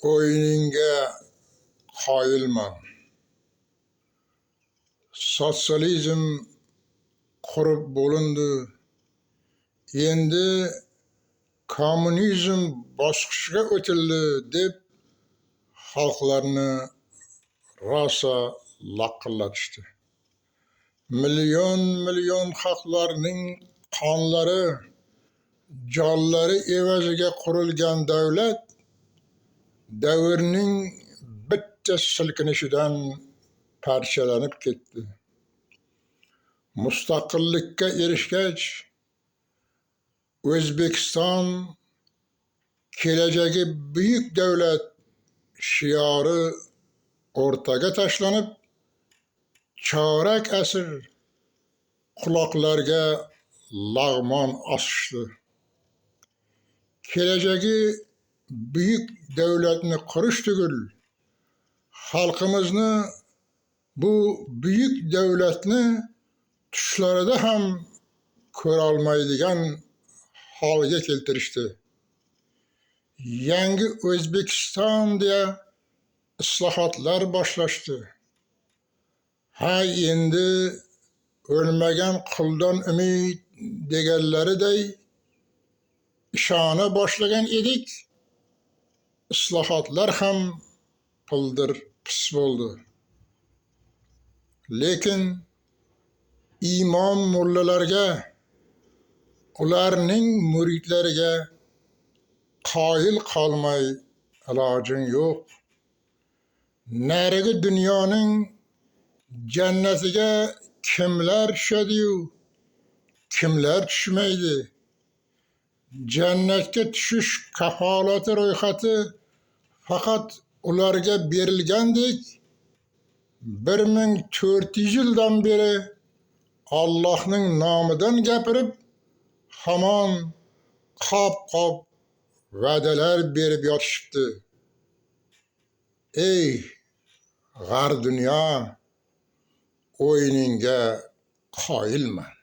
o'yiningga qoyilman. Sotsializm qurib bo'lindi. Endi kommunizm bosqichiga o'tildi deb xalqlarni rosa laqillatishdi. Million xalqlarning qonlari, jonlari evaziga qurilgan davlat davrning bitta silkinishidan parchalanib ketdi. Mustaqillikka erishgach, O'zbekiston kelajagi buyuk davlat shiori o'rtaga tashlanib, chorak asr quloqlarga lag'mon osishdi. Kelajagi buyuk davlatni qurish tugul, xalqimizni bu buyuk davlatni tushlarida ham ko'rolmaydigan holga keltirishdi. Yangi O'zbekiston deya islohotlar boshlashdi. Endi o'lmagan quldan umid deganlariday ishona boshlagan edik. Islohotlar ham pildir pis bo'ldi. Lekin imom mullalarga, ularning muridlariga qoyil qolmay ilojing yo'q. Narigi dunyoning jannatiga kimlar tushadi-yu, kimlar tushmaydi? Jannatga tushish kafolati ro'yxati faqat ularga berilgandek, 1400 yildan beri Allohning nomidan gapirib, hamon qop-qop va'dalar berib yotishibdi. Ey g'ar dunyo, o'yiningga qoyilman.